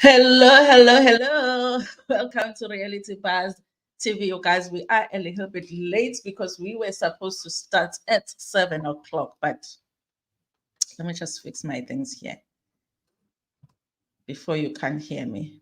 Hello, hello, hello. Welcome to Reality Buzz TV. You guys, we are a little bit late because we were supposed to start at 7 o'clock. But let me just fix my things here before you can't hear me.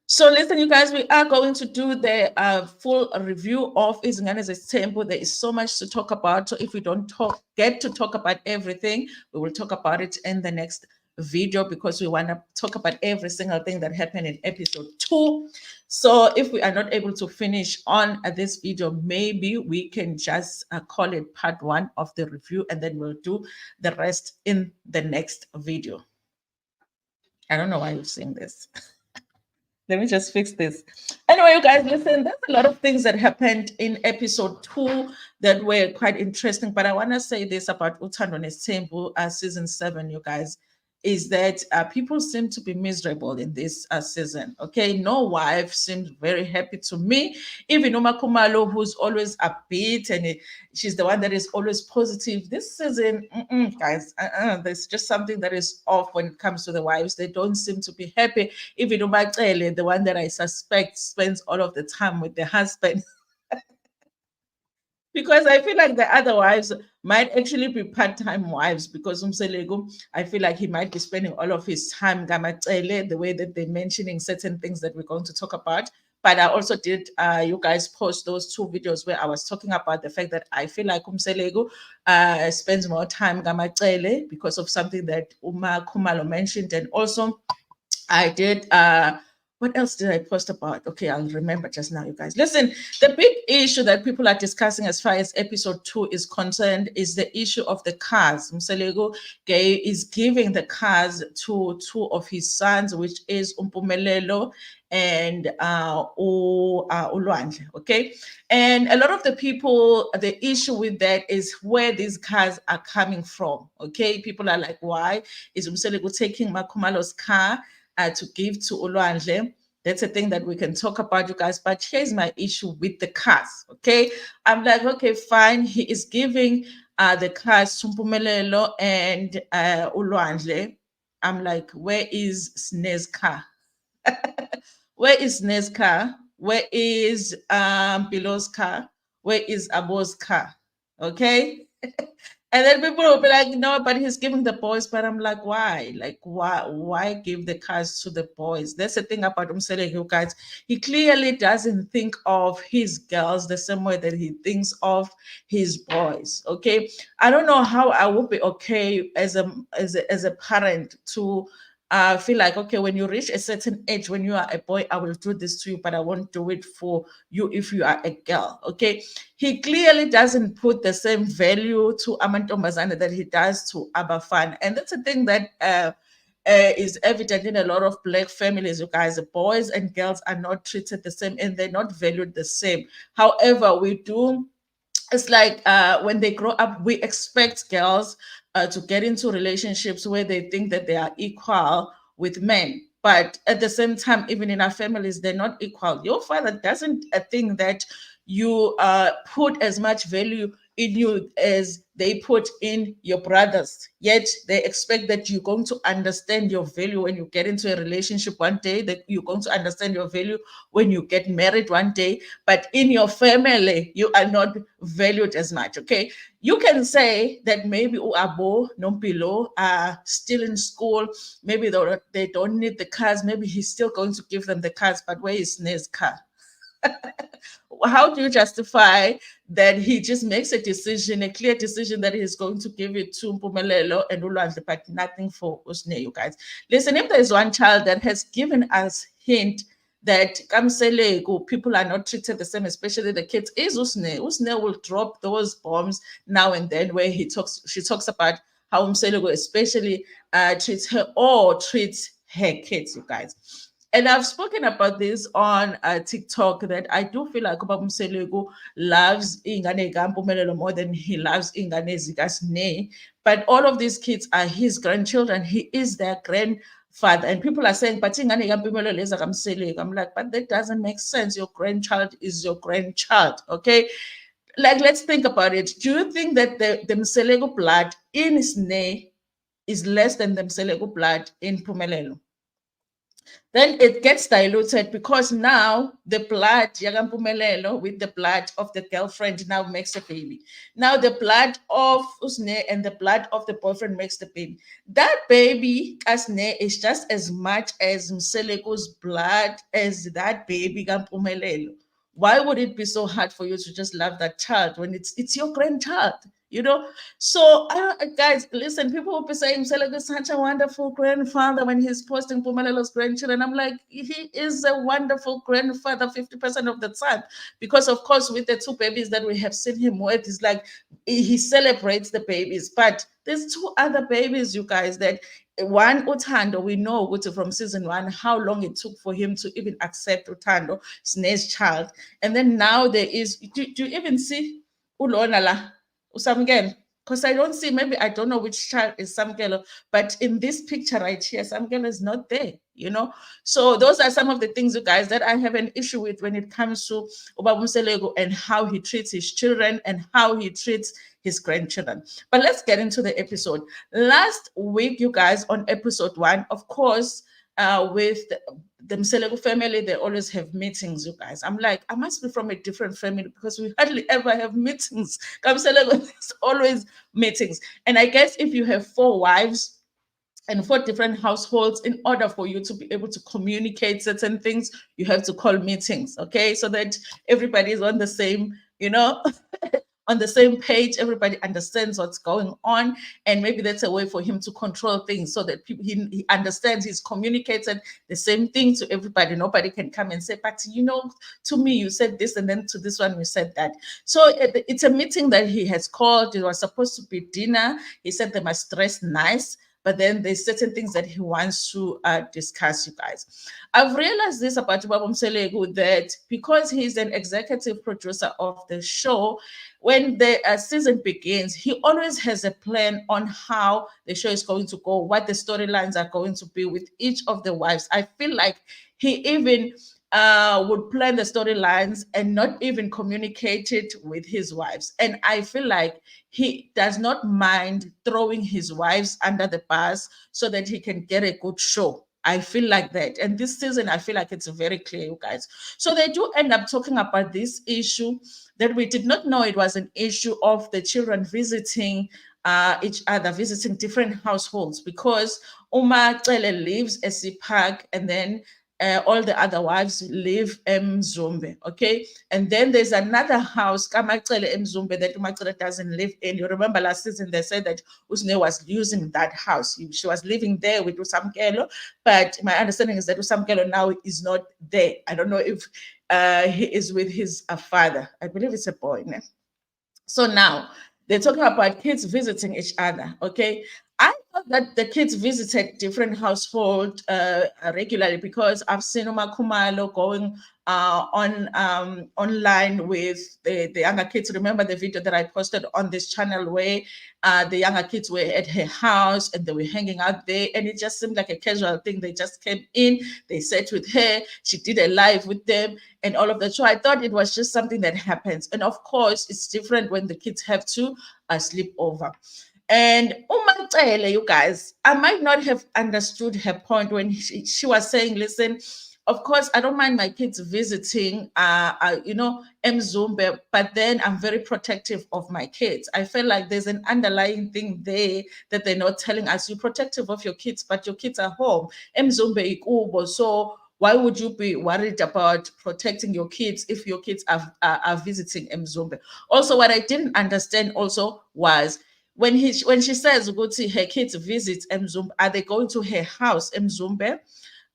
So listen, you guys, we are going to do the full review of Uthando Nesthembu. There is so much to talk about. So if we don't get to talk about everything, we will talk about it in the next video because we want to talk about every single thing that happened in episode 2. So if we are not able to finish on this video, maybe we can just call it part 1 of the review, and then we'll do the rest in the next video. I don't know why you're saying this. Let me just fix this. Anyway, you guys, listen, there's a lot of things that happened in episode 2 that were quite interesting. But I want to say this about Uthando Nesthembu, season 7, you guys, is that people seem to be miserable in this season. Okay, no wife seems very happy to me. Even Uma Kumalo, who's always upbeat and she's the one that is always positive. This season, guys, there's just something that is off when it comes to the wives. They don't seem to be happy. Even Umakele, the one that I suspect spends all of the time with the husband. Because I feel like the other wives might actually be part-time wives, because Umselego, I feel like he might be spending all of his time Gamachele, the way that they're mentioning certain things that we're going to talk about. But I also did you guys post those 2 videos where I was talking about the fact that I feel like Umselego spends more time Gamachele because of something that Uma Kumalo mentioned. And also I did what else did I post about? Okay, I'll remember just now, you guys. Listen, the big issue that people are discussing as far as episode 2 is concerned is the issue of the cars. Mselego is giving the cars to 2 of his sons, which is Umpumelelo and Ulwandle, okay? And a lot of the people, the issue with that is where these cars are coming from, okay? People are like, why is Umselego taking Makumalo's car to give to Ulwandle? That's a thing that we can talk about, you guys. But here's my issue with the cars, okay? I'm like, okay, fine. He is giving the cars to Mpumelelo and Ulwandle. I'm like, where is Sne's car? Where is Sne's car? Where is Bilow's car? Where is Abo's car? Okay? And then people will be like, no, but he's giving the boys. But I'm like, why? Like, why give the cars to the boys? That's the thing about you guys. He clearly doesn't think of his girls the same way that he thinks of his boys. Okay. I don't know how I would be okay as a parent to feel like, okay, when you reach a certain age, when you are a boy, I will do this to you, but I won't do it for you if you are a girl. Okay. He clearly doesn't put the same value to amantombazane that he does to abafana. And that's a thing that is evident in a lot of Black families, you guys. Boys and girls are not treated the same and they're not valued the same. However, we do, it's like when they grow up, we expect girls to get into relationships where they think that they are equal with men. But at the same time, even in our families, they're not equal. Your father doesn't think that you put as much value in you as they put in your brothers. Yet they expect that you're going to understand your value when you get into a relationship one day, that you're going to understand your value when you get married one day. But in your family, you are not valued as much. Okay. You can say that maybe Abo, Nompilo are still in school. Maybe they don't need the cars. Maybe he's still going to give them the cars. But where is Ne's car? How do you justify that he just makes a decision, a clear decision, that he's going to give it to Mpumelelo and Ulwandle, but nothing for Usne, you guys? Listen, if there's one child that has given us hint that Kamselego, people are not treated the same, especially the kids, is Usne. Usne will drop those bombs now and then where she talks about how Umselego especially treats her or treats her kids, you guys. And I've spoken about this on TikTok, that I do feel like Ubaba Mselego loves Ingane Gampumelelo more than he loves Ingane Zikasne. But all of these kids are his grandchildren. He is their grandfather. And people are saying, but Ingane Gampumelelo is Mselego. I'm like, but that doesn't make sense. Your grandchild is your grandchild. Okay. Like, let's think about it. Do you think that the Mselego blood in Sne is less than the Mselego blood in Pumelelo? then it gets diluted because now the blood yakampumelelo with the blood of the girlfriend now makes a baby. Now the blood of Usne and the blood of the boyfriend makes the baby. That baby Asne is just as much as Mseleko's blood as that baby kampumelelo. Why would it be so hard for you to just love that child when it's your grandchild? You know, so guys, listen. People will be saying Selek is such a wonderful grandfather when he's posting Pumalelo's grandchildren. I'm like, he is a wonderful grandfather 50% of the time, because of course with the two babies that we have seen him with, it's like he celebrates the babies. But there's two other babies, you guys, that one Uthando, we know from season one how long it took for him to even accept Uthando, Snare's child. And then now there is, do you even see Ulona la? Usamkelo, because I don't see, maybe I don't know which child is Samkelo, but in this picture right here, Samkelo is not there, you know. So those are some of the things, you guys, that I have an issue with when it comes to Ubabumselego and how he treats his children and how he treats his grandchildren. But let's get into the episode. Last week, you guys, on episode 1, of course, with the Mselego family, they always have meetings, you guys. I'm like, I must be from a different family because we hardly ever have meetings. Kamselego, there's always meetings. And I guess if you have 4 wives and 4 different households, in order for you to be able to communicate certain things, you have to call meetings, okay? So that everybody is on the same, you know, on the same page, everybody understands what's going on, and maybe that's a way for him to control things so that people, he understands, he's communicated the same thing to everybody. Nobody can come and say, but you know, to me you said this, and then to this one you said that. So it's a meeting that he has called. It was supposed to be dinner. He said they must dress nice, but then there's certain things that he wants to discuss, you guys. I've realized this about Ubaba Mselegu, that because he's an executive producer of the show, when the season begins, he always has a plan on how the show is going to go, what the storylines are going to be with each of the wives. I feel like he even would plan the storylines and not even communicate it with his wives. And I feel like he does not mind throwing his wives under the bus so that he can get a good show. I feel like that. And this season, I feel like it's very clear, you guys. So they do end up talking about this issue that we did not know it was an issue of the children visiting each other, visiting different households, because Uma Cele lives at Park, and then all the other wives live in Zumbe, okay? And then there's another house, Kamacele Mzumbe, that Umacele doesn't live in. You remember last season they said that Usne was using that house. She was living there with Usamkelo, but my understanding is that Usamkelo now is not there. I don't know if he is with his father. I believe it's a boy. Ne? So now they're talking about kids visiting each other, okay? I thought that the kids visited different households regularly, because I've seen Uma Kumalo going online with the younger kids. Remember the video that I posted on this channel where the younger kids were at her house and they were hanging out there, and it just seemed like a casual thing. They just came in, they sat with her, she did a live with them and all of that. So I thought it was just something that happens. And of course, it's different when the kids have to sleep over. And Umacele, you guys, I might not have understood her point when she was saying, listen, of course, I don't mind my kids visiting, Mzumbe, but then I'm very protective of my kids. I feel like there's an underlying thing there that they're not telling us. You're protective of your kids, but your kids are home. Mzumbe ikubo, so why would you be worried about protecting your kids if your kids are visiting Mzumbe? Also, what I didn't understand also was when she says Guti, her kids visit Mzumbe, are they going to her house Mzumbe?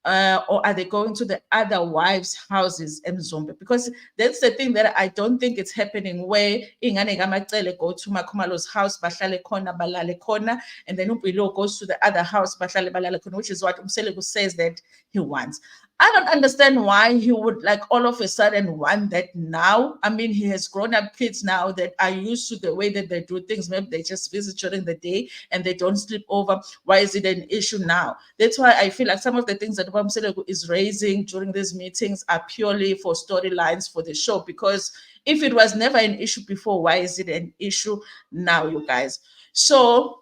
Or are they going to the other wives' houses in Zombe? Because that's the thing that I don't think it's happening, where ingane kamacele go to Makumalo's house, bahlale khona, balale khona, and then Upilo goes to the other house, bahlale balale khona, which is what Umselego says that he wants. I don't understand why he would like all of a sudden want that now. I mean, he has grown up kids now that are used to the way that they do things. Maybe they just visit during the day and they don't sleep over. Why is it an issue now? That's why I feel like some of the things that Bamselego is raising during these meetings are purely for storylines for the show. Because if it was never an issue before, why is it an issue now, you guys? So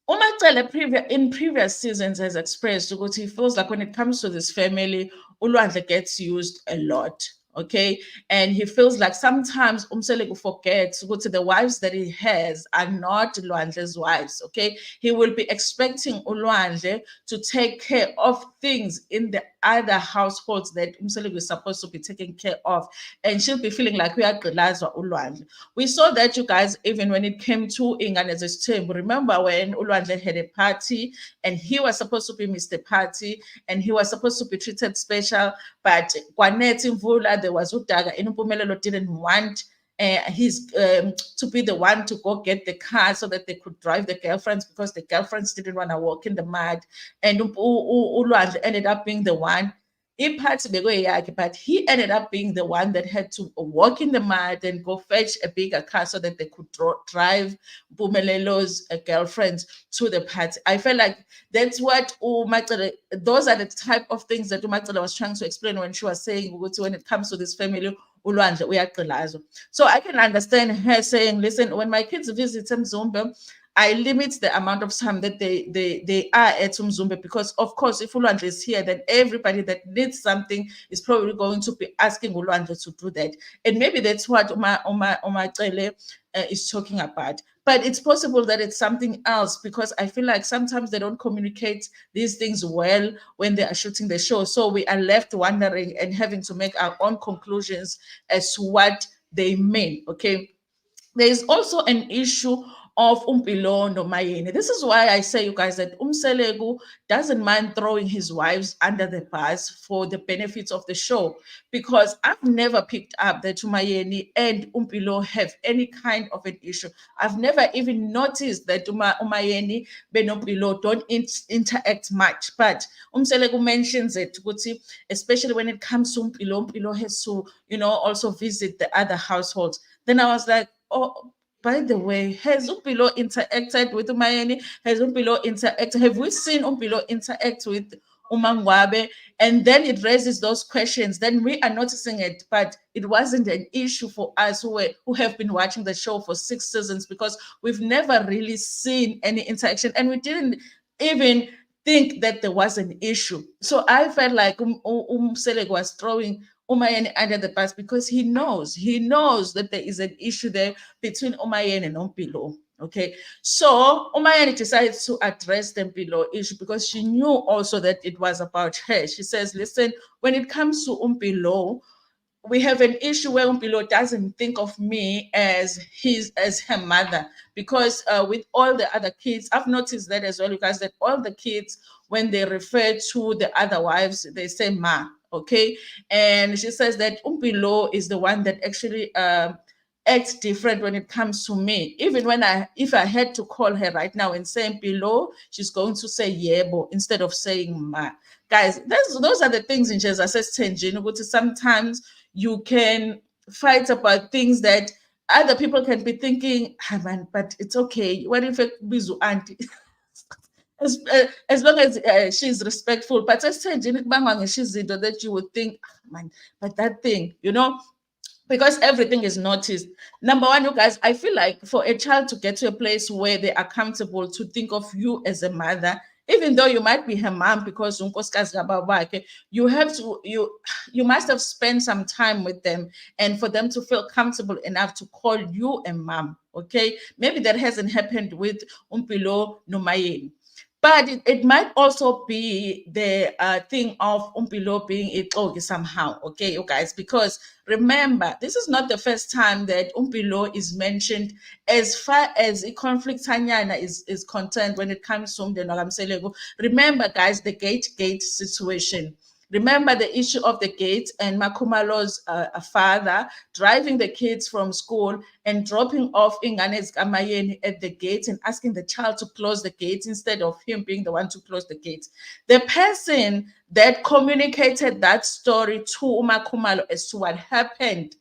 In previous seasons has expressed ukuthi he feels like when it comes to this family, uLwandle gets used a lot. Okay, and he feels like sometimes Umseleku forgets ukuthi the wives that he has are not Lwandle's wives. Okay, he will be expecting uLwandle to take care of things in the other households that Umseleku is supposed to be taking care of, and she'll be feeling like we are uLwandle. We saw that, you guys, even when it came to Ingane Nesthembu. Remember when Ulwandle had a party and he was supposed to be Mr. Party and he was supposed to be treated special, but Kwanethi Mvula, there was Udaga, Inumpumelelo didn't want his to be the one to go get the car so that they could drive the girlfriends because the girlfriends didn't want to walk in the mud, and Ulwandle ended up being the one. But he ended up being the one that had to walk in the mud and go fetch a bigger car so that they could drive Bumelelo's girlfriends to the party. I felt like that's what those are the type of things that Umatsele was trying to explain when she was saying when it comes to this family. So I can understand her saying, listen, when my kids visit Mzumbe, I limit the amount of time that they are at Umzumbe, because of course if Ulwandle is here, then everybody that needs something is probably going to be asking Ulwandle to do that. And maybe that's what Uma Cele is talking about. But it's possible that it's something else, because I feel like sometimes they don't communicate these things well when they are shooting the show. So we are left wondering and having to make our own conclusions as to what they mean. Okay. There is also an issue of Umpilo Nomayeni. This is why I say, you guys, that Umselegu doesn't mind throwing his wives under the bus for the benefits of the show, because I've never picked up that Umayeni and Umpilo have any kind of an issue. I've never even noticed that Umayeni and Umpilo don't interact much, but Umselegu mentions it, especially when it comes to Umpilo. Umpilo has to, also visit the other households. Then I was like, oh, by the way, has Umpilo interacted with Umayeni? Has Umpilo interacted? Have we seen Umpilo interact with Umangwabe? And then it raises those questions. Then we are noticing it, but it wasn't an issue for us who have been watching the show for 6 seasons, because we've never really seen any interaction, and we didn't even think that there was an issue. So I felt like Seleg was throwing Umayeni under the bus, because he knows that there is an issue there between Umayeni and Umpilo. Okay, so Umayeni decided to address the Umpilo issue because she knew also that it was about her. She says, listen, when it comes to Umpilo, we have an issue where Umpilo doesn't think of me as her mother, because with all the other kids, I've noticed that as well, because that all the kids, when they refer to the other wives, they say ma. Okay, and she says that Umpilo is the one that actually acts different when it comes to me. Even if I had to call her right now and say Umpilo, she's going to say yebo instead of saying ma. Guys, those are the things in Jesus says Tenjin, which is sometimes you can fight about things that other people can be thinking, ah, man, but it's okay. What if it bizu auntie? As long as she's respectful, but as she's that you would think, ah, man, but that thing, because everything is noticed. Number one, you guys, I feel like for a child to get to a place where they are comfortable to think of you as a mother, even though you might be her mom, because you have to you must have spent some time with them, and for them to feel comfortable enough to call you a mom. Okay, maybe that hasn't happened with Umpilo Nomayeni. But it might also be the thing of Umpilo being a togi somehow, okay, you guys, because remember, this is not the first time that Umpilo is mentioned as far as a conflict Tanyana is concerned when it comes to Umdeni Selego. Remember, guys, the gate situation. Remember the issue of the gate and Makumalo's father driving the kids from school and dropping off Ingane's Kamayeni at the gate and asking the child to close the gate instead of him being the one to close the gate. The person that communicated that story to Umakumalo as to what happened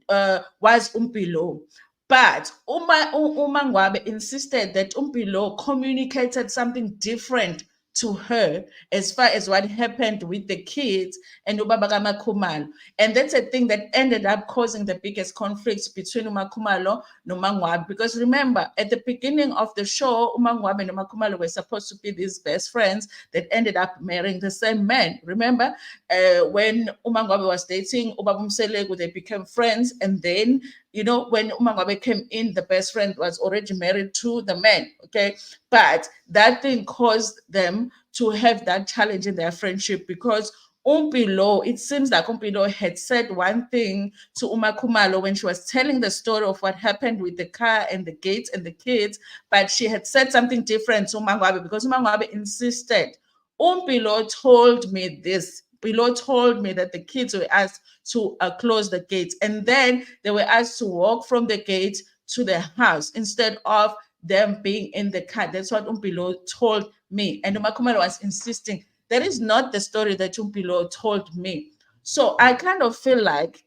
was Umpilo. But Umangwabe insisted that Umpilo communicated something different to her as far as what happened with the kids and ubaba kaMakhumalo. And that's a thing that ended up causing the biggest conflicts between uMakhumalo and uMangwabi. Because remember, at the beginning of the show, uMangwabi and uMakhumalo were supposed to be these best friends that ended up marrying the same man. Remember, when uMangwabi was dating ubaba Mseleko, they became friends. And then, when uMangwabi came in, the best friend was already married to the man. Okay. But that thing caused them to have that challenge in their friendship because Umpilo, it seems like Umpilo had said one thing to Umakhumalo when she was telling the story of what happened with the car and the gates and the kids, but she had said something different to Umangwabe because Umangwabe insisted. Umpilo told me this. Pilo told me that the kids were asked to close the gates, and then they were asked to walk from the gate to the house instead of them being in the car. That's what Umpilo told me. And Umakhumalo was insisting that is not the story that Umpilo told me. So I kind of feel like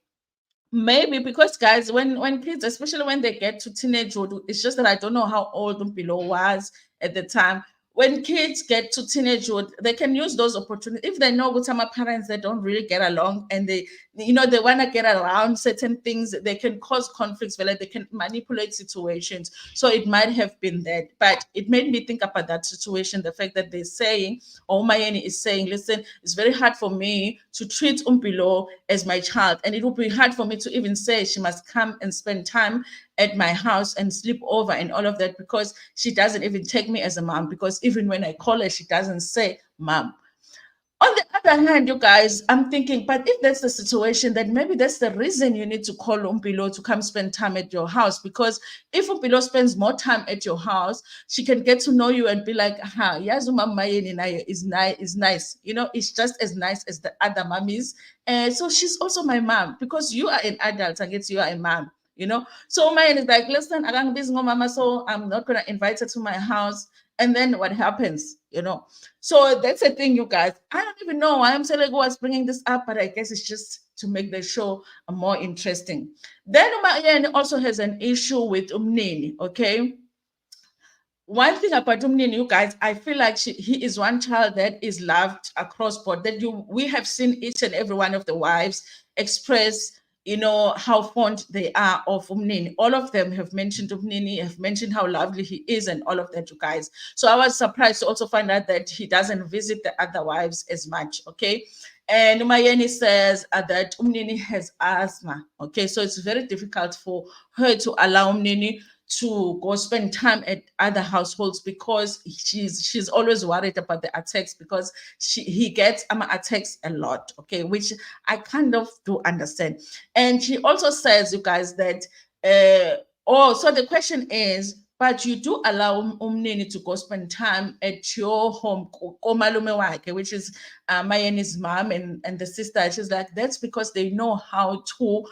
maybe because guys, when kids, especially when they get to teenagehood, it's just that I don't know how old Umpilo was at the time. When kids get to teenagehood, they can use those opportunities. If they know with some parents that don't really get along and they want to get around certain things, they can cause conflicts, where they can manipulate situations. So it might have been that, but it made me think about that situation. The fact that they're saying, or Mayeni is saying, listen, it's very hard for me to treat Umpilo as my child, and it would be hard for me to even say she must come and spend time at my house and sleep over and all of that because she doesn't even take me as a mom, because even when I call her, she doesn't say mom. On the other hand, you guys, I'm thinking, but if that's the situation, then maybe that's the reason you need to call Umpilo to come spend time at your house. Because if Umpilo spends more time at your house, she can get to know you and be like, "Ha, Yazuma Mayeni is nice, it's just as nice as the other mummies. So she's also my mom because you are an adult, and it's you are a mom." So Mayeni is like, listen, I can't be mama, so I'm not gonna invite her to my house. And then what happens? So that's the thing, you guys. I don't even know why I'm Selego was bringing this up, but I guess it's just to make the show more interesting. Then Umayen also has an issue with Umnini, okay? One thing about Umnini, you guys, I feel like he is one child that is loved across board. We have seen each and every one of the wives express, how fond they are of Umnini. All of them have mentioned Umnini, have mentioned how lovely he is, and all of that, you guys. So I was surprised to also find out that he doesn't visit the other wives as much. Okay. And Umayeni says that Umnini has asthma. Okay, so it's very difficult for her to allow Umnini to go spend time at other households because she's always worried about the attacks because he gets attacks a lot. Okay, which I kind of do understand. And she also says, you guys, that so the question is, but you do allow Umnini to go spend time at your home, which is Mayeni's mom and the sister. She's like, that's because they know how to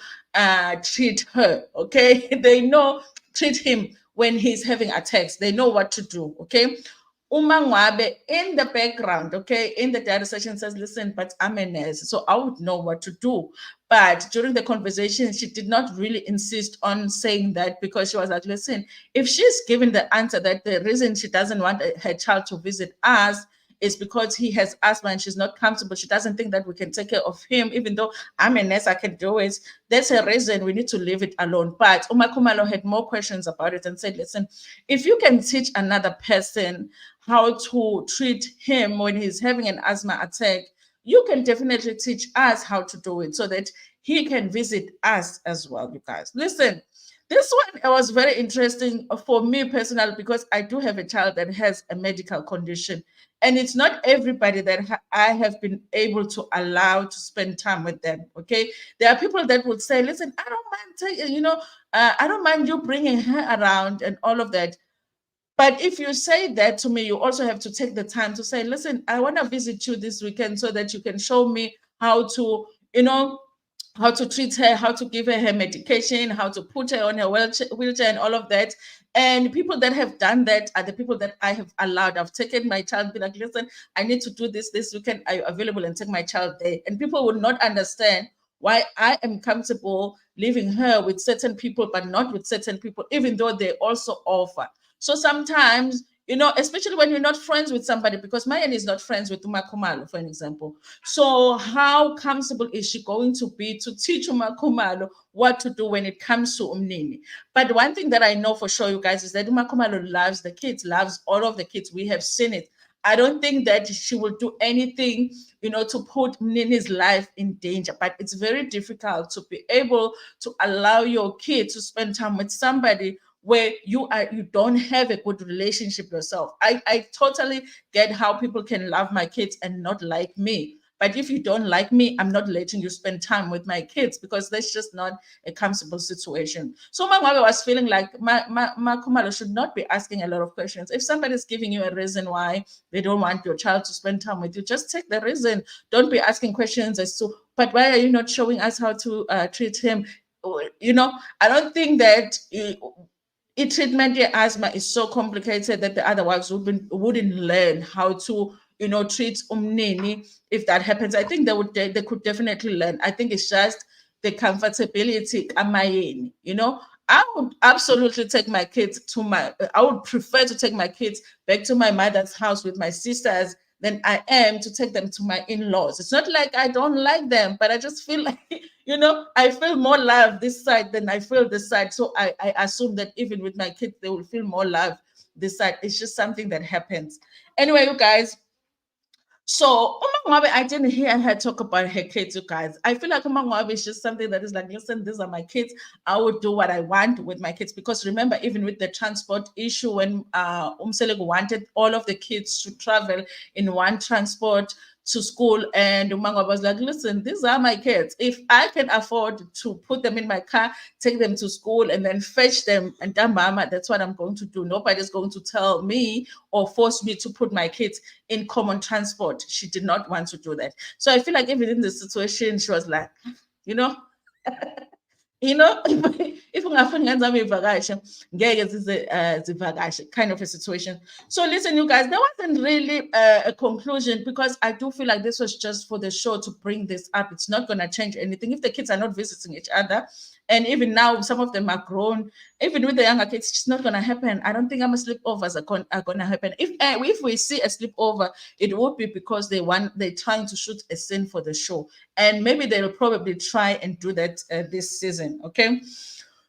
treat her. Okay, they know treat him when he's having attacks. They know what to do. Okay. Umangwabe in the background, okay, in the data session says, listen, but I'm a nurse, so I would know what to do. But during the conversation, she did not really insist on saying that because she was like, listen, if she's given the answer that the reason she doesn't want her child to visit us is because he has asthma and she's not comfortable, she doesn't think that we can take care of him, even though I'm a nurse, I can do it. That's a reason we need to leave it alone. But Umakhumalo had more questions about it and said, listen, if you can teach another person how to treat him when he's having an asthma attack, you can definitely teach us how to do it so that he can visit us as well, you guys. Listen, this one was very interesting for me personally because I do have a child that has a medical condition. And it's not everybody that I have been able to allow to spend time with them. Okay, there are people that would say, "Listen, I don't mind, I don't mind you bringing her around and all of that." But if you say that to me, you also have to take the time to say, listen, I want to visit you this weekend so that you can show me how to, how to treat her, how to give her medication, how to put her on her wheelchair and all of that. And people that have done that are the people that I have allowed. I've taken my child, be like, listen, I need to do this weekend. Are you available? And take my child there. And people would not understand why I am comfortable leaving her with certain people, but not with certain people, even though they also offer. So sometimes, especially when you're not friends with somebody, because Mayan is not friends with Umakumalo, for an example. So how comfortable is she going to be to teach Umakumalo what to do when it comes to Umnini? But one thing that I know for sure, you guys, is that Umakumalo loves the kids, loves all of the kids. We have seen it. I don't think that she will do anything, to put Nini's life in danger. But it's very difficult to be able to allow your kid to spend time with somebody where you don't have a good relationship yourself. I totally get how people can love my kids and not like me. But if you don't like me, I'm not letting you spend time with my kids, because that's just not a comfortable situation. So my mother was feeling like my Kumalo should not be asking a lot of questions. If somebody's giving you a reason why they don't want your child to spend time with you, just take the reason. Don't be asking questions as to, but why are you not showing us how to treat him? I don't think that treatment asthma is so complicated that the other wives wouldn't learn how to treat umnini. If that happens, I think they could definitely learn. I think it's just the comfortability kamayeni. I would absolutely take my kids I would prefer to take my kids back to my mother's house with my sisters than I am to take them to my in-laws. It's not like I don't like them, but I just feel like, I feel more love this side than I feel this side. So I assume that even with my kids, they will feel more love this side. It's just something that happens. Anyway, you guys, so Umangwabe, I didn't hear her talk about her kids, you guys. I feel like Umangwabe is just something that is like, listen, these are my kids. I would do what I want with my kids. Because remember, even with the transport issue, when Umselego wanted all of the kids to travel in one transport to school, and Umangwabe was like, listen, these are my kids. If I can afford to put them in my car, take them to school, and then fetch them, and then mama, that's what I'm going to do. Nobody's going to tell me or force me to put my kids in common transport. She did not want to do that. So I feel like even in the situation, she was like, you know, if ungafuni ngenza ivakashe ngeke zivakashe, kind of a situation. So listen, you guys, there wasn't really a conclusion, because I do feel like this was just for the show to bring this up. It's not going to change anything if the kids are not visiting each other. And even now, some of them are grown. Even with the younger kids, it's not going to happen. I don't think sleepovers are going to happen. If we see a sleepover, it would be because they're trying to shoot a scene for the show, and maybe they'll probably try and do that this season. Okay.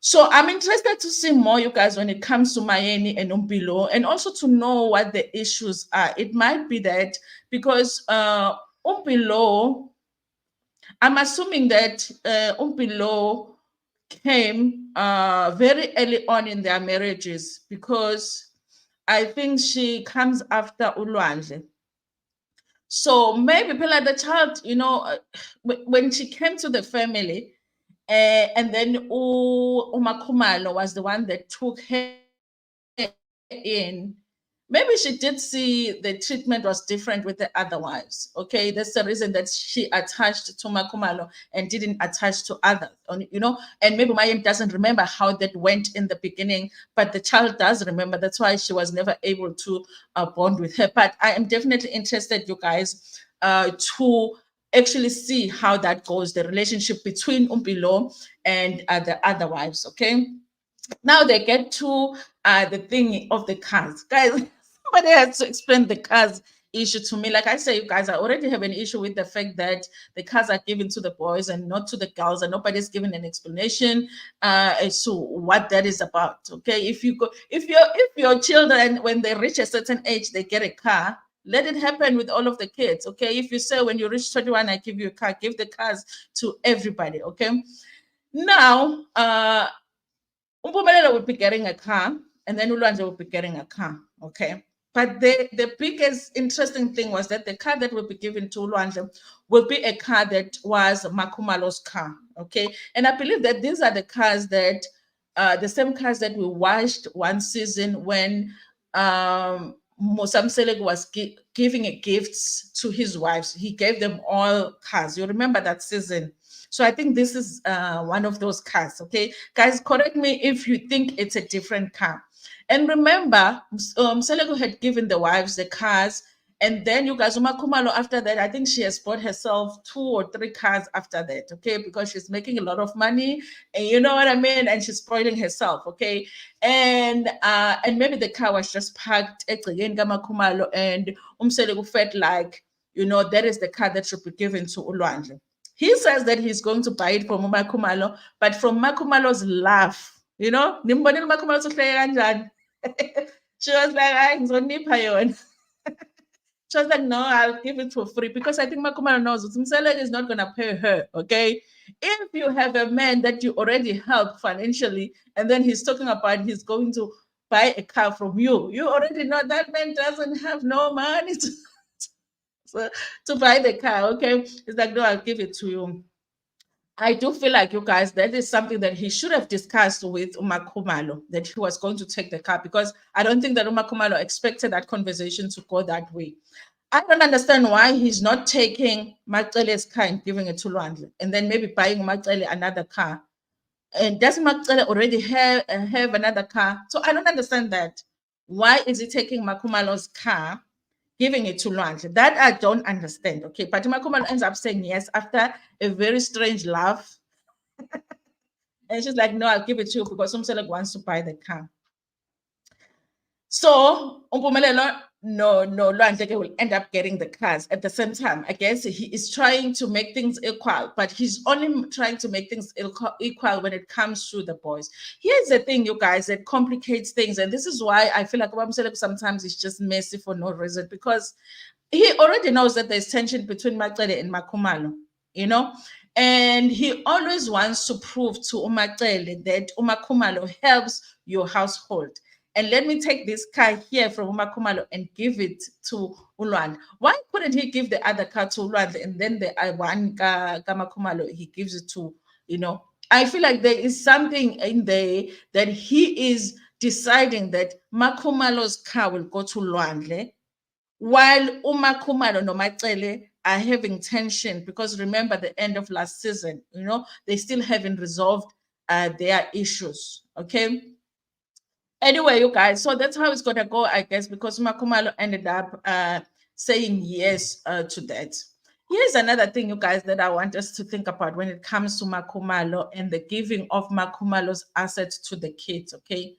So I'm interested to see more, you guys, when it comes to Mayeni and Umpilo, and also to know what the issues are. It might be that because Umpilo, I'm assuming that Umpilo came very early on in their marriages, because I think she comes after Ulwandle. So maybe Pela, the child, when she came to the family, and then Umakumalo was the one that took her in. Maybe she did see the treatment was different with the other wives. Okay, that's the reason that she attached to Makumalo and didn't attach to others. And maybe Mayan doesn't remember how that went in the beginning, but the child does remember. That's why she was never able to bond with her. But I am definitely interested, you guys, to actually see how that goes, the relationship between Umpilo and the other wives. Okay. Now they get to the thing of the cars. Guys, somebody has to explain the cars issue to me. Like I say, you guys, I already have an issue with the fact that the cars are given to the boys and not to the girls, and nobody's given an explanation as to what that is about. Okay, if your children, when they reach a certain age, they get a car, let it happen with all of the kids. Okay, if you say when you reach 21, I give you a car, give the cars to everybody. Okay, now Umpumelelo would be getting a car, and then Ulwandle would be getting a car. Okay. But the biggest interesting thing was that the car that would be given to Ulwandle will be a car that was Makumalo's car. Okay. And I believe that these are the cars that, the same cars that we watched one season when Mosam Selig was giving gifts to his wives. He gave them all cars. You remember that season? So I think this is one of those cars. Okay, guys, correct me if you think it's a different car. And remember, Selego had given the wives the cars, And then you guys, Uma Khumalo, after that, I think she has bought herself 2 or 3 cars after that, okay, because she's making a lot of money, and you know what I mean, and she's spoiling herself, okay, and maybe the car was just parked at Gama Khumalo, and Umsele felt like, you know, that is the car that should be given to Ulwandle. He says that he's going to buy it from Uma Khumalo, but from Makumalo's laugh, you know, nimbonile Makumalo uhleka kanjani. She was like, "Hayi ngizonipha yona." She was like, "No, I'll give it for free," because I think Makumalo knows Msele is not going to pay her, okay? If you have a man that you already help financially, and then he's talking about he's going to buy a car from you, you already know that man doesn't have no money to buy the car, okay? It's like, "No, I'll give it to you." I do feel like, you guys, that is something that he should have discussed with Umakumalo, that he was going to take the car, because I don't think that Umakumalo expected that conversation to go that way. I don't understand why he's not taking Macele's car and giving it to Lwandle, and then maybe buying Macele another car. And doesn't Macele already have another car? So I don't understand that. Why is he taking Makumalo's car, giving it to Lwandle? That I don't understand. Okay, but Makumalo ends up saying yes after a very strange laugh. And she's like, "No, I'll give it to you because Umselek wants to buy the car." So Umpumelelo, no, Lwandle will end up getting the cars at the same time. I guess he is trying to make things equal, but he's only trying to make things equal when it comes to the boys. Here's the thing, you guys, that complicates things, and this is why I feel like Umselek sometimes is just messy for no reason, because he already knows that there's tension between Macele and Makumalo, you know, and he always wants to prove to Umacele that Umakumalo helps your household. And let me take this car here from Umakumalo and give it to Ulwandle. Why couldn't he give the other car to Ulwandle, and then the one Makumalo he gives it to, you know? I feel like there is something in there that he is deciding that Makumalo's car will go to Ulwandle, while Umakumalo no Macele are having tension, because remember the end of last season, you know, they still haven't resolved their issues. Okay. Anyway, you guys, so that's how it's gonna go, I guess, because Umakumalo ended up saying yes to that. Here's another thing, you guys, that I want us to think about when it comes to Makumalo and the giving of Makumalo's assets to the kids. Okay.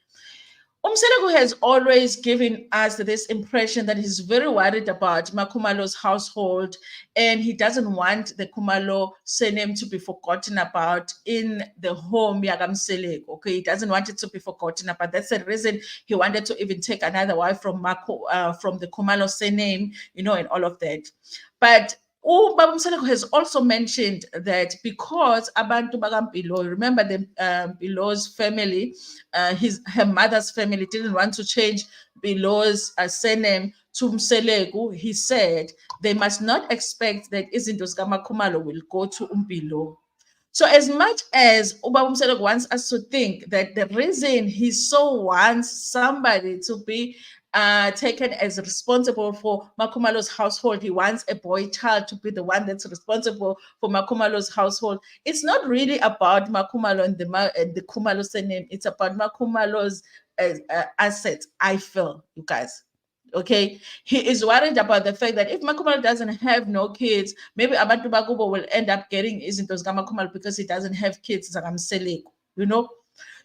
Umseleko has always given us this impression that he's very worried about Makumalo's household, and he doesn't want the Kumalo surname to be forgotten about in the home Yagamseleko. Okay, he doesn't want it to be forgotten about. That's the reason he wanted to even take another wife from from the Kumalo surname, you know, and all of that. But Baba Mseleko has also mentioned that because Abantu Bagampilo, remember the Pilo's family, her mother's family didn't want to change Pilo's surname to Mseleko. He said they must not expect that Izintos Kamakumalo will go to Umpilo. So as much as Ubaba Mseleko wants us to think that the reason he so wants somebody to be taken as responsible for Makumalo's household, he wants a boy child to be the one that's responsible for Makumalo's household. It's not really about Makumalo and the Kumalo surname. It's about Makumalo's assets, I feel, you guys. Okay, he is worried about the fact that if Makumalo doesn't have no kids, maybe Abantu Bakubo will end up getting izinto Makumalo because he doesn't have kids, you know.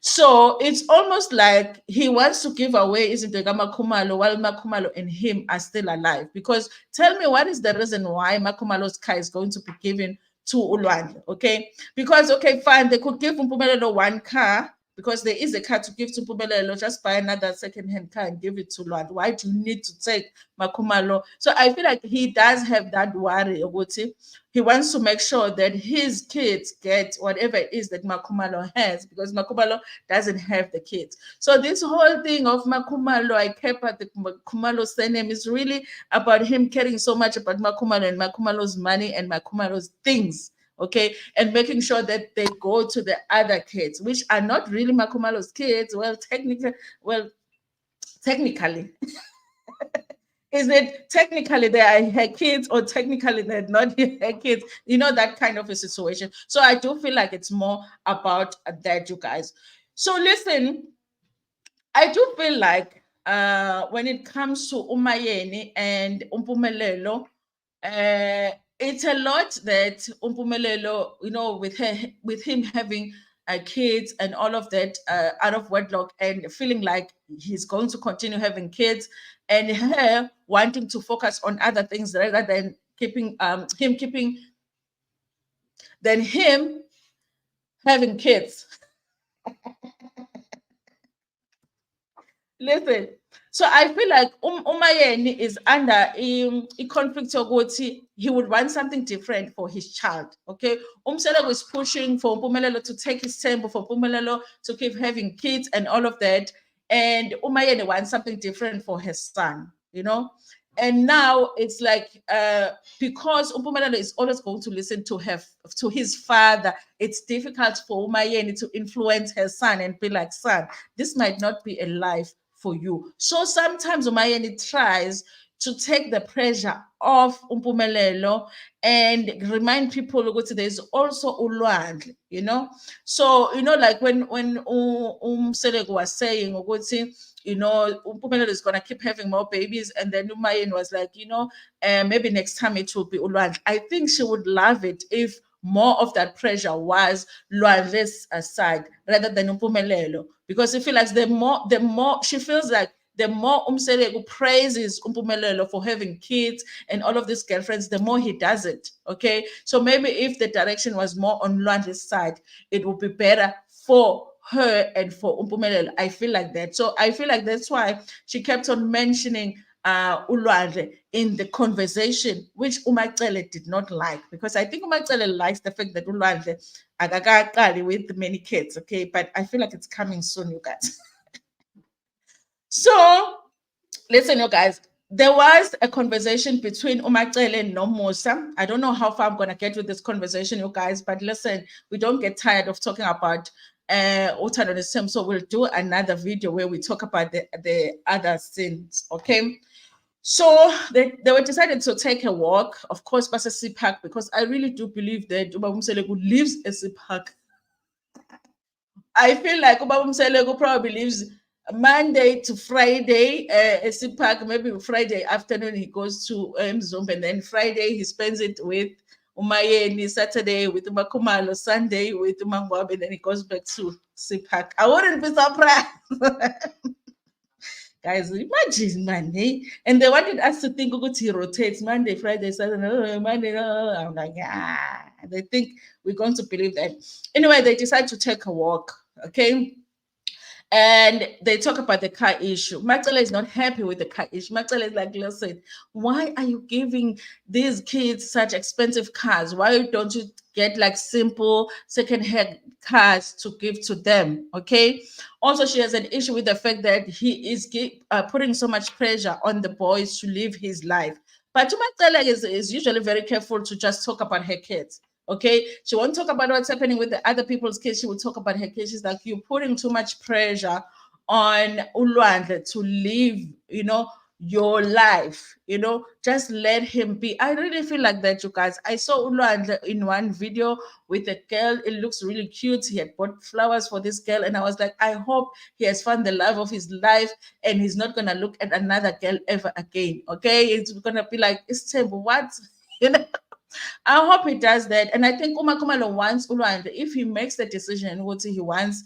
So it's almost like he wants to give away izinto Makumalo while Makumalo and him are still alive. Because tell me, what is the reason why Makumalo's car is going to be given to Ulwandle? Okay, because okay, fine, they could give Mpumelelo one car, because there is a car to give to Mpumelelo, just buy another second-hand car and give it to Lwandle. Why do you need to take Makumalo? So I feel like he does have that worry about it. He wants to make sure that his kids get whatever it is that Makumalo has, because Makumalo doesn't have the kids. So this whole thing of Makumalo, I kept at the Makumalo surname, is really about him caring so much about Makumalo and Makumalo's money and Makumalo's things. Okay, and making sure that they go to the other kids, which are not really Makumalo's kids. Well, technically, is it technically they are her kids, or technically they're not her kids? You know, that kind of a situation. So I do feel like it's more about that, you guys. So listen, I do feel like when it comes to Umayeni and Umpumelelo, it's a lot that Umpumelelo, with him having kids and all of that out of wedlock and feeling like he's going to continue having kids, and her wanting to focus on other things rather than keeping than him having kids. Listen, so I feel like Umayeni is under a conflict yokuthi he would want something different for his child. Okay, Umseleko is pushing for Mpumelelo to take his tempo, for Mpumelelo to keep having kids and all of that, and Umayeni wants something different for his son. And now it's like because Umpumelelo is always going to listen to his father, it's difficult for Umayeni to influence her son and be like, son, this might not be a life for you. So sometimes Umayeni tries to take the pressure off Umpumelelo and remind people that there's also Ulwandle, So, like when Selego was saying, Umpumelelo is going to keep having more babies. And then Umayeni was like, maybe next time it will be Ulwandle. I think she would love it if more of that pressure was Lwandle's side rather than Umpumelelo, because she feels like the more she feels like the more Umseleko praises Umpumelelo for having kids and all of these girlfriends, the more he does it. Okay, so maybe if the direction was more on Lwandle's side, it would be better for her and for Umpumelelo. I feel like that. So I feel like that's why she kept on mentioning Ulwandle in the conversation, which Umacele did not like, because I think Umacele likes the fact that Ulwandle agakaqali with many kids, okay? But I feel like it's coming soon, you guys. So, listen, you guys, there was a conversation between Umacele and Nomusa. I don't know how far I'm going to get with this conversation, you guys, but listen, we don't get tired of talking about Uthando Nesthembu, so we'll do another video where we talk about the other scenes, okay? So they were decided to take a walk, of course, past a Park, because I really do believe that Ubaba Mseleko lives at Sea Park. I feel like Ubaba Mseleko probably lives Monday to Friday at Sea Park. Maybe Friday afternoon he goes to Mzumbe, and then Friday he spends it with Umayeni, Saturday with Umakumalo, Sunday with Umangwabe, and then he goes back to Sea Park. I wouldn't be surprised. Guys, imagine, man, hey? And they wanted us to think he rotates Monday, Friday, Saturday, Monday. I'm like, they think we're going to believe that. Anyway, they decide to take a walk, okay? And they talk about the car issue. Maxwell is not happy with the car issue. Maxwell is like, listen, why are you giving these kids such expensive cars? Why don't you get like simple second-hand cars to give to them? Okay. Also, she has an issue with the fact that he is putting so much pressure on the boys to live his life. But Maxwell is usually very careful to just talk about her kids. Okay, she won't talk about what's happening with the other people's kids. She will talk about her kids. She's like, you're putting too much pressure on Ulwandle to live, your life. Just let him be. I really feel like that, you guys. I saw Ulwandle in one video with a girl. It looks really cute. He had bought flowers for this girl, and I was like, I hope he has found the love of his life, and he's not gonna look at another girl ever again. Okay, it's gonna be like, it's terrible. What? I hope he does that. And I think Uma Kumalo wants Ulwandle, if he makes the decision, what he wants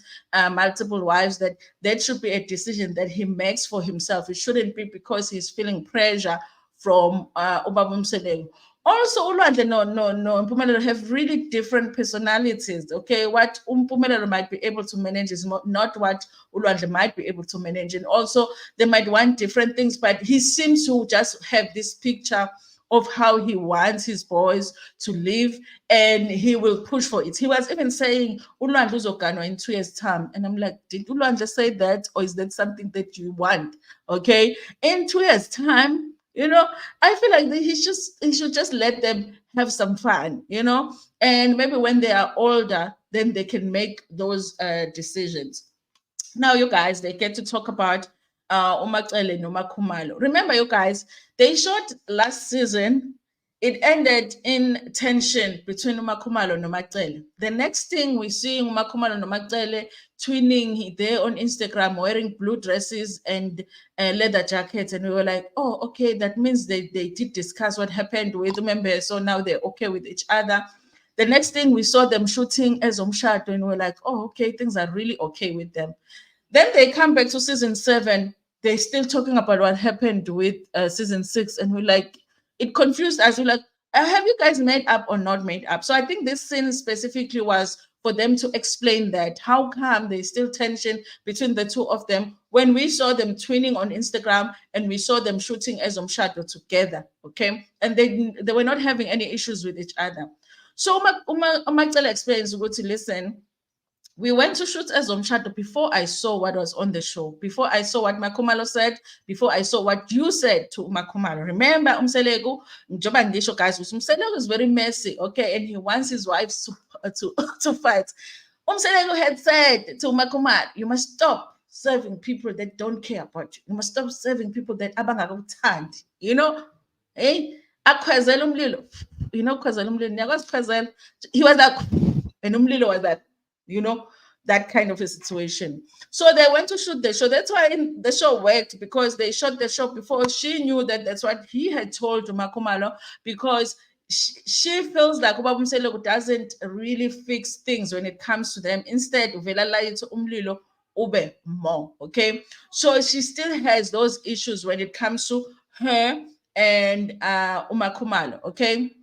multiple wives, that should be a decision that he makes for himself. It shouldn't be because he's feeling pressure from Ubaba Mseleko. Also, Ulwandle, no, Mpumelelo have really different personalities. Okay, what Mpumelelo might be able to manage is not what Ulwandle might be able to manage. And also, they might want different things, but he seems to just have this picture of how he wants his boys to live, and he will push for it. He was even saying Ulwandle uzogano in 2 years' time. And I'm like, did Ulwandle say that, or is that something that you want? Okay. In 2 years' time, I feel like he should just let them have some fun, and maybe when they are older, then they can make those decisions. Now, you guys, they get to talk about Umacele and Umakumalo. Remember, you guys, they shot last season it ended in tension between uMakhumalo and Nomacele. The next thing we see uMakhumalo and Nomacele twinning there on Instagram, wearing blue dresses and leather jackets, and we were like, oh, okay, that means they did discuss what happened with members, so now they're okay with each other. The next thing we saw them shooting as Omshato, and we were like, oh, okay, things are really okay with them. Then they come back to season 7. They're still talking about what happened with season 6, and we're like, it confused us. We're like, have you guys made up or not made up? So I think this scene specifically was for them to explain that. How come there's still tension between the two of them when we saw them twinning on Instagram and we saw them shooting as Omshato together, okay? And they were not having any issues with each other. So Umacele explains, listen, we went to shoot as Omshato before I saw what was on the show, before I saw what Makhumalo said, before I saw what you said to Makhumalo. Remember, Umselego, guys, Umselego is very messy, okay, and he wants his wives to fight. Umselego had said to Makhumalo, you must stop serving people that don't care about you. You must stop serving people that abangakuthandi. You know, eh? Akhwezela umlilo. You know, khwezela umlilo. He was like, and umlilo was that, you know, that kind of a situation. So they went to shoot the show. That's why the show worked, because they shot the show before. She knew that that's what he had told Makhumalo, because she feels like Ubaba Mseleko doesn't really fix things when it comes to them. Instead, uvela layithi umlilo ube more. Okay, so she still has those issues when it comes to her and Umakhumalo. Okay,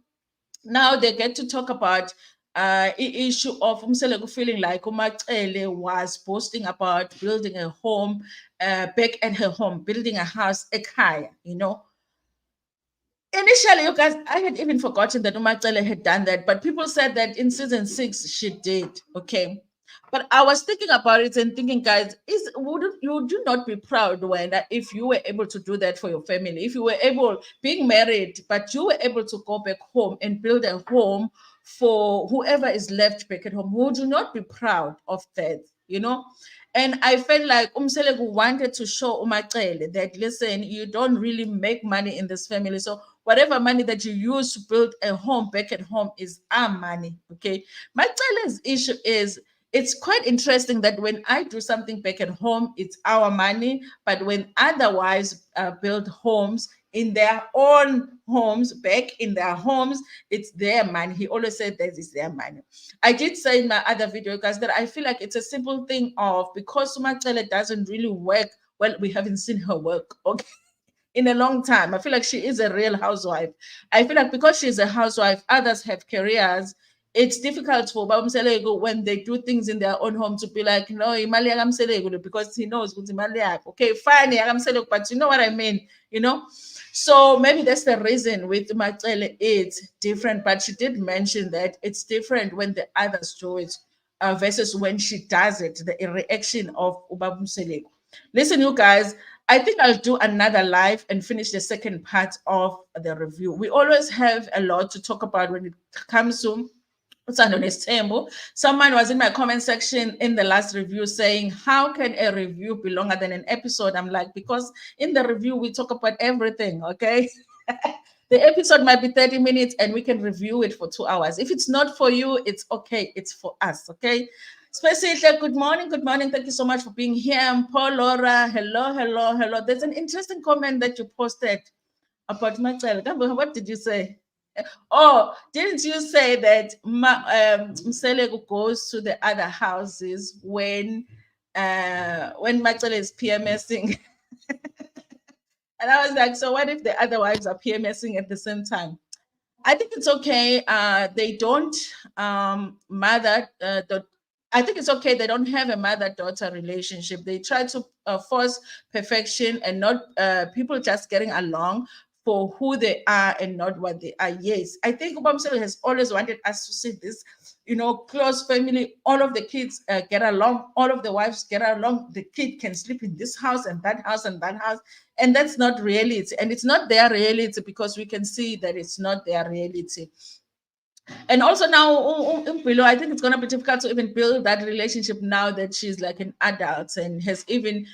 now they get to talk about issue of Umseleko feeling like Umacele was boasting about building a home back at her home, building a house, ekhaya, you know. Initially, you guys, I had even forgotten that Umacele had done that, but people said that in season 6 she did. Okay. But I was thinking about it and thinking, guys, would you not be proud when if you were able to do that for your family? If you were able, being married, but you were able to go back home and build a home for whoever is left back at home, would you not be proud of that? You know? And I felt like Umseleko wanted to show Umacele that, listen, you don't really make money in this family. So whatever money that you use to build a home back at home is our money. Okay. Macele's issue is, it's quite interesting that when I do something back at home, it's our money. But when otherwise build homes in their own homes, back in their homes, it's their money. He always said that it's their money. I did say in my other video, guys, that I feel like it's a simple thing of, because Umacele doesn't really work. Well, we haven't seen her work. Okay. In a long time. I feel like she is a real housewife. I feel like because she's a housewife, others have careers. It's difficult for Baba Mseleko when they do things in their own home to be like, no, imali yaka Mseleko, because he knows ukuthi imali yakho. Okay, fine, yaka Mseleko, but you know what I mean, you know? So maybe that's the reason with Macele it's different, but she did mention that it's different when the others do it versus when she does it, the reaction of Ubaba Mseleko. Listen, you guys, I think I'll do another live and finish the second part of the review. We always have a lot to talk about when it comes to Uthando Nesthembu. Someone was in my comment section in the last review saying, how can a review be longer than an episode? I'm like, because in the review, we talk about everything, okay? The episode might be 30 minutes and we can review it for 2 hours. If it's not for you, it's okay. It's for us, okay? Specifically, good morning, good morning. Thank you so much for being here. Paul, Laura, hello, hello, hello. There's an interesting comment that you posted about Macele. What did you say? Oh, didn't you say that Mseleko goes to the other houses when Macele is PMSing? And I was like, so what if the other wives are PMSing at the same time? I think it's okay. They don't mother. I think it's okay. They don't have a mother-daughter relationship. They try to force perfection and not people just getting along for who they are and not what they are. Yes, I think Ubamselo has always wanted us to see this, you know, close family. All of the kids get along. All of the wives get along. The kid can sleep in this house and that house and that house. And that's not reality. And it's not their reality because we can see that it's not their reality. And also now, below, I think it's going to be difficult to even build that relationship now that she's like an adult and has even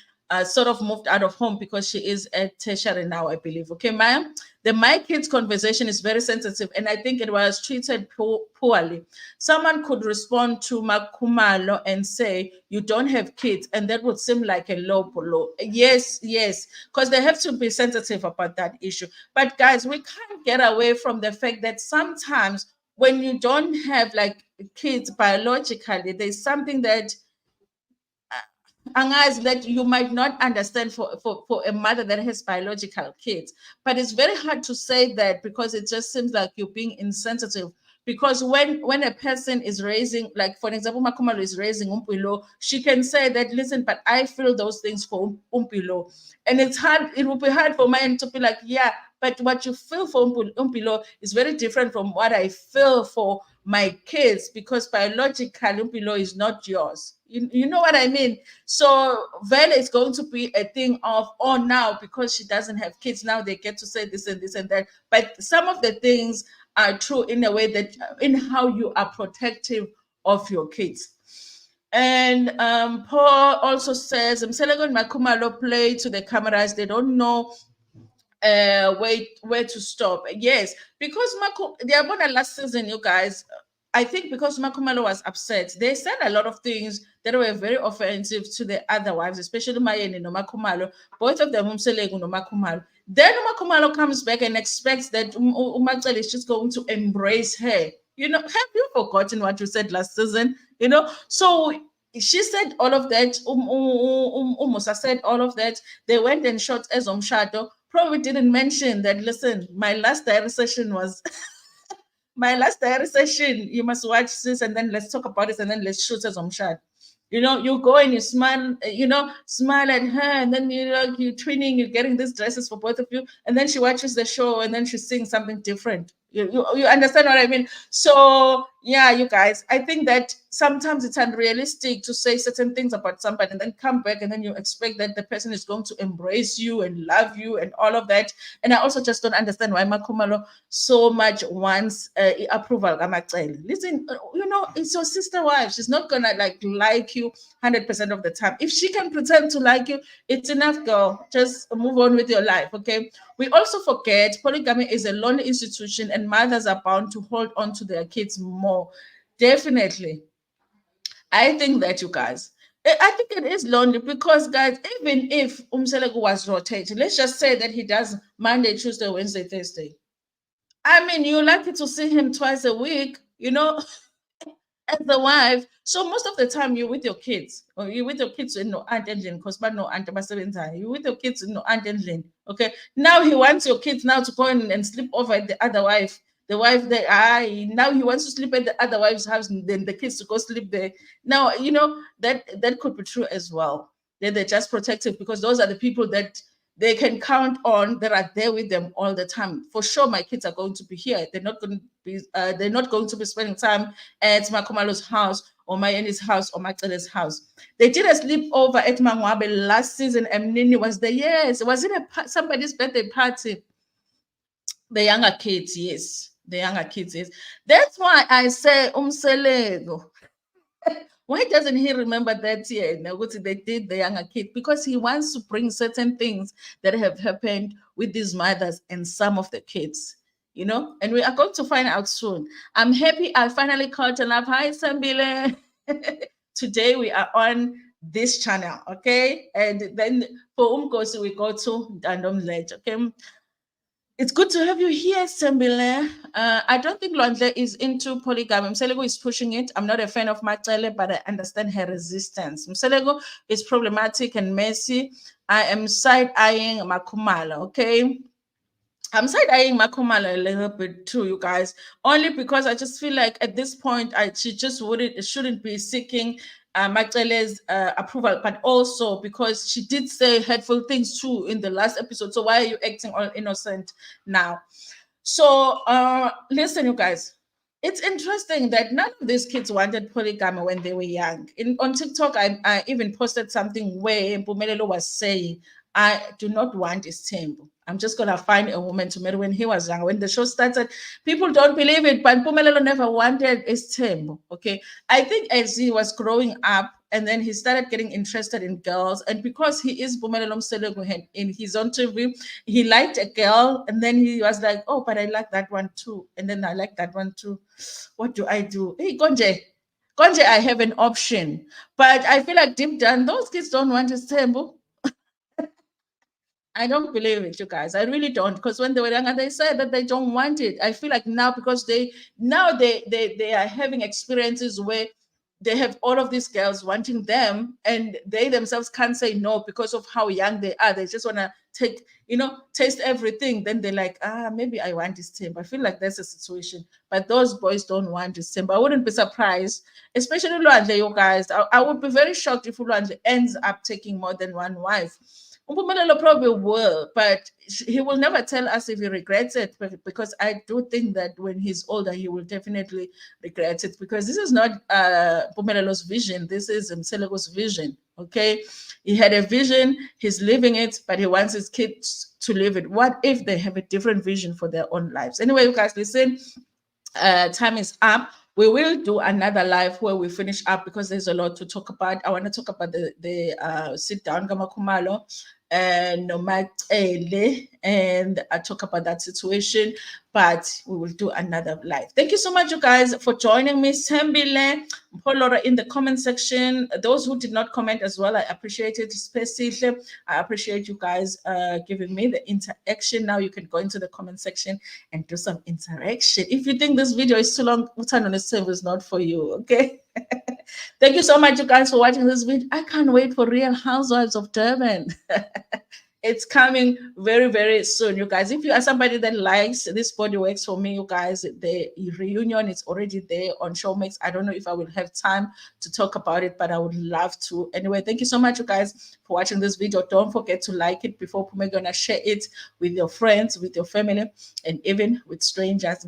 sort of moved out of home because she is at tertiary now, I believe. Okay, Maya? The my kids conversation is very sensitive, and I think it was treated poorly. Someone could respond to Makumalo and say, "You don't have kids," and that would seem like a low blow. Yes, yes, because they have to be sensitive about that issue. But guys, we can't get away from the fact that sometimes when you don't have like kids biologically, there's something that angazi that you might not understand for a mother that has biological kids. But it's very hard to say that because it just seems like you're being insensitive. Because when a person is raising, like for example, Makumalo is raising Umpilo, she can say that, listen, but I feel those things for Umpilo. And it's hard, it will be hard for mine to be like, yeah, but what you feel for Umpilo is very different from what I feel for my kids, because biologically Umpilo is not yours. You know what I mean? So Vela is going to be a thing of, oh, now because she doesn't have kids, now they get to say this and this and that. But some of the things are true in a way that in how you are protective of your kids. And Paul also says, Mselegon and Makumalo play to the cameras. They don't know where to stop. Yes, because they are born last season, you guys. I think because Makumalo was upset, they said a lot of things that were very offensive to the other wives, especially Mayeni no Makumalo, both of them Umselegu no Makumalo. Then Makumalo comes back and expects that Umacele is just going to embrace her. You know, have you forgotten what you said last season? You know, so she said all of that. Musa said all of that. They went and shot Ezom Shadow. Probably didn't mention that. Listen, my last diary session was my last diary session. You must watch this and then let's talk about it and then let's shoot Ezom Shadow. You know, you go and you smile, smile at her, and then you're twinning, you're getting these dresses for both of you, and then she watches the show and then she's seeing something different. You understand what I mean? So yeah, you guys, I think that sometimes it's unrealistic to say certain things about somebody and then come back and then you expect that the person is going to embrace you and love you and all of that. And I also just don't understand why Makumalo so much wants approval. Listen, it's your sister wife. She's not gonna like you 100% of the time. If she can pretend to like you, it's enough, girl. Just move on with your life, okay? We also forget polygamy is a lonely institution and mothers are bound to hold on to their kids more. Definitely. I think that, you guys, I think it is lonely because, guys, even if Umselego was rotated, let's just say that he does Monday, Tuesday, Wednesday, Thursday. I mean, you're lucky to see him twice a week, as the wife. So most of the time you're with your kids, or you're with your kids in no aunt and because but no aunt you're with your kids in no aunt and okay. Now he wants your kids now to go in and sleep over at the other wife. The wife that now he wants to sleep at the other wife's house and then the kids to go sleep there. Now, that could be true as well. They're just protective because those are the people that they can count on that are there with them all the time. For sure, my kids are going to be here. They're not going to be spending time at Makumalo's house or my Annie's house or Macele's house. They did a sleepover at Mangwabe last season, and Nini was there. Yes, was it somebody's birthday party? The younger kids, yes. The younger kids, yes. That's why I say Umselego. Why doesn't he remember that year? They did the younger kid because he wants to bring certain things that have happened with these mothers and some of the kids, and we are going to find out soon. I'm happy I finally caught up. Hi, Sambile. Today we are on this channel, okay? And then for Umkosi, we go to Dandom Ledge, okay? It's good to have you here, Sembile. I don't think Lwandle is into polygamy. Mselego is pushing it. I'm not a fan of Macele, but I understand her resistance. Mselego is problematic and messy. I am side-eyeing Makumala, okay? I'm side-eyeing Makumala a little bit too, you guys, only because I just feel like at this point, she just shouldn't be seeking Macele's approval, but also because she did say hurtful things too in the last episode. So why are you acting all innocent now? So listen, you guys, it's interesting that none of these kids wanted polygamy when they were young. On TikTok, I even posted something where Mpumelelo was saying, I do not want Nesthembu. I'm just gonna find a woman to marry. When he was young, when the show started, people don't believe it, but Mpumelelo never wanted Nesthembu. Okay, I think as he was growing up, and then he started getting interested in girls, and because he is Mpumelelo Mseleku in his own TV, he liked a girl, and then he was like, "Oh, but I like that one too," and then I like that one too. What do I do? Hey, Konje. Konje, I have an option, but I feel like deep down, those kids don't want Nesthembu. I don't believe it, you guys. I really don't. Because when they were younger, they said that they don't want it. I feel like now because they are having experiences where they have all of these girls wanting them and they themselves can't say no because of how young they are. They just want to take, taste everything. Then they're like, maybe I want this team. I feel like that's a situation. But those boys don't want this team. But I wouldn't be surprised, especially Luandle, you guys. I would be very shocked if Luandle ends up taking more than one wife. Umpumelelo probably will, but he will never tell us if he regrets it because I do think that when he's older, he will definitely regret it because this is not Mpumelelo's vision. This is Mseleko's vision, okay? He had a vision, he's living it, but he wants his kids to live it. What if they have a different vision for their own lives? Anyway, you guys, listen, time is up. We will do another live where we finish up because there's a lot to talk about. I want to talk about the sit down Gamakumalo and Nomaele, and I talk about that situation, but we will do another live. Thank you so much, you guys, for joining me. Sembile, Polora in the comment section. Those who did not comment as well, I appreciate it. Especially, I appreciate you guys giving me the interaction. Now you can go into the comment section and do some interaction. If you think this video is too long, Uthando Nesthembu is not for you, okay? Thank you so much, you guys, for watching this video. I can't wait for Real Housewives of Durban. It's coming very, very soon, you guys. If you are somebody that likes this body works for me, you guys, the reunion is already there on Showmax. I don't know if I will have time to talk about it, but I would love to. Anyway, thank you so much, you guys, for watching this video. Don't forget to like it before Pume gonna share it with your friends, with your family, and even with strangers.